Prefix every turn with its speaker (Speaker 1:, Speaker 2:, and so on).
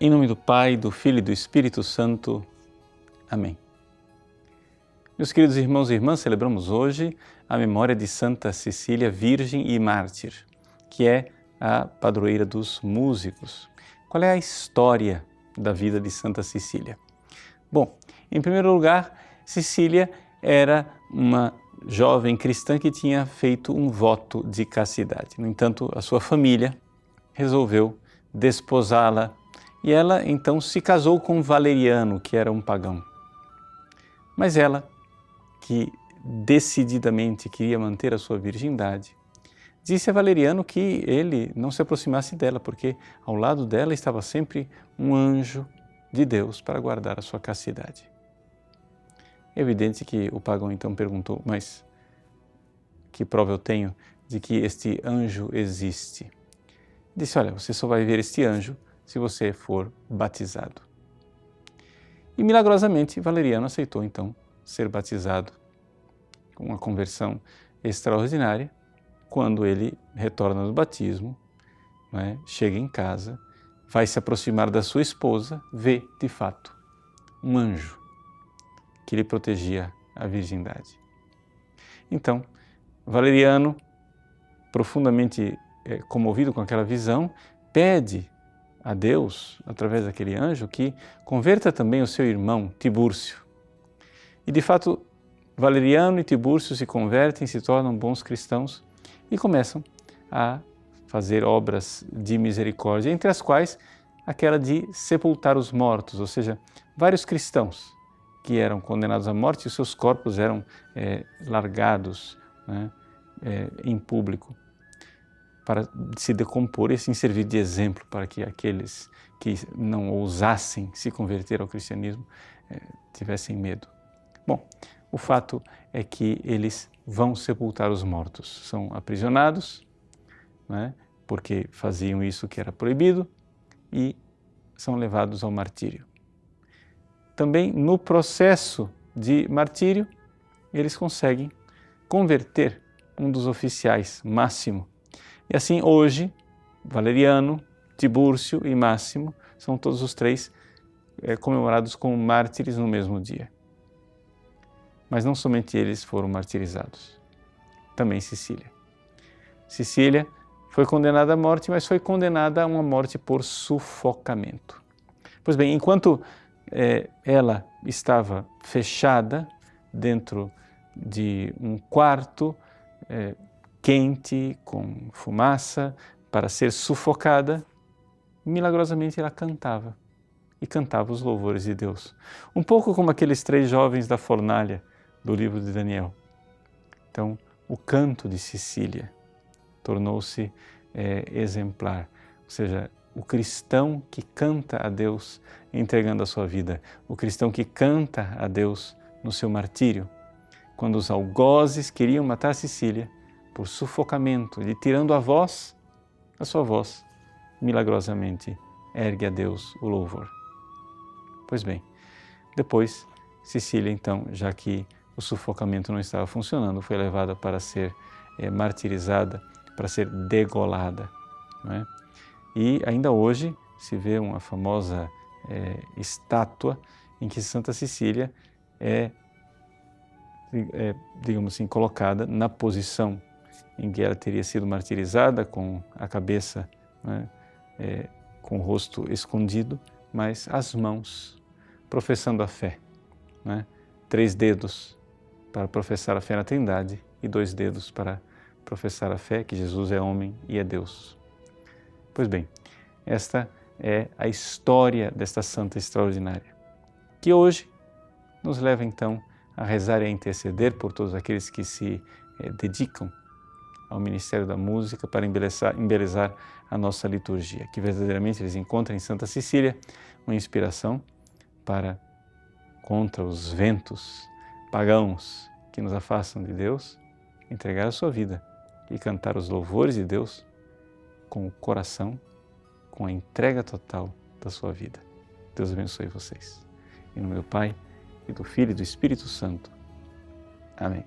Speaker 1: Em nome do Pai, do Filho e do Espírito Santo. Amém. Meus queridos irmãos e irmãs, celebramos hoje a memória de Santa Cecília, Virgem e Mártir, que é a padroeira dos músicos. Qual é a história da vida de Santa Cecília? Bom, em primeiro lugar, Cecília era uma jovem cristã que tinha feito um voto de castidade. No entanto, a sua família resolveu desposá-la e ela então se casou com Valeriano, que era um pagão. Mas ela, que decididamente queria manter a sua virgindade, disse a Valeriano que ele não se aproximasse dela, porque ao lado dela estava sempre um anjo de Deus para guardar a sua castidade. É evidente que o pagão então perguntou, mas que prova eu tenho de que este anjo existe? Disse, olha, você só vai ver este anjo se você for batizado. E milagrosamente Valeriano aceitou então ser batizado com uma conversão extraordinária. Quando ele retorna do batismo, chega em casa, vai se aproximar da sua esposa, vê de fato um anjo que lhe protegia a virgindade. Então, Valeriano, profundamente comovido com aquela visão, pede a Deus, através daquele anjo, que converta também o seu irmão Tibúrcio. E de fato, Valeriano e Tibúrcio se convertem, se tornam bons cristãos e começam a fazer obras de misericórdia, entre as quais aquela de sepultar os mortos, ou seja, vários cristãos que eram condenados à morte e os seus corpos eram largados em público para se decompor e assim servir de exemplo para que aqueles que não ousassem se converter ao cristianismo tivessem medo. Bom, o fato é que eles vão sepultar os mortos, são aprisionados, porque faziam isso que era proibido e são levados ao martírio. Também no processo de martírio, eles conseguem converter um dos oficiais, Máximo. E assim hoje, Valeriano, Tibúrcio e Máximo são todos os três comemorados como mártires no mesmo dia. Mas não somente eles foram martirizados, também Cecília. Cecília foi condenada à morte, mas foi condenada a uma morte por sufocamento. Pois bem, enquanto ela estava fechada dentro de um quarto quente, com fumaça, para ser sufocada, milagrosamente ela cantava, e cantava os louvores de Deus. Um pouco como aqueles 3 jovens da fornalha do livro de Daniel. Então, o canto de Cecília tornou-se exemplar, ou seja, o cristão que canta a Deus entregando a sua vida, o cristão que canta a Deus no seu martírio. Quando os algozes queriam matar Cecília, por sufocamento, lhe tirando a sua voz, milagrosamente ergue a Deus o louvor. Pois bem, depois Cecília, então, já que o sufocamento não estava funcionando, foi levada para ser martirizada, para ser degolada. E ainda hoje se vê uma famosa estátua em que Santa Cecília digamos assim, colocada na posição em que ela teria sido martirizada, com a cabeça, com o rosto escondido, mas as mãos professando a fé. 3 dedos para professar a fé na Trindade e 2 dedos para professar a fé que Jesus é homem e é Deus. Pois bem, esta é a história desta santa extraordinária, que hoje nos leva então a rezar e a interceder por todos aqueles que se dedicam ao ministério da música para embelezar a nossa liturgia, que verdadeiramente eles encontrem em Santa Cecília uma inspiração para, contra os ventos pagãos que nos afastam de Deus, entregar a sua vida e cantar os louvores de Deus com o coração, com a entrega total da sua vida. Deus abençoe vocês. Em nome do Pai, e do Filho e do Espírito Santo. Amém.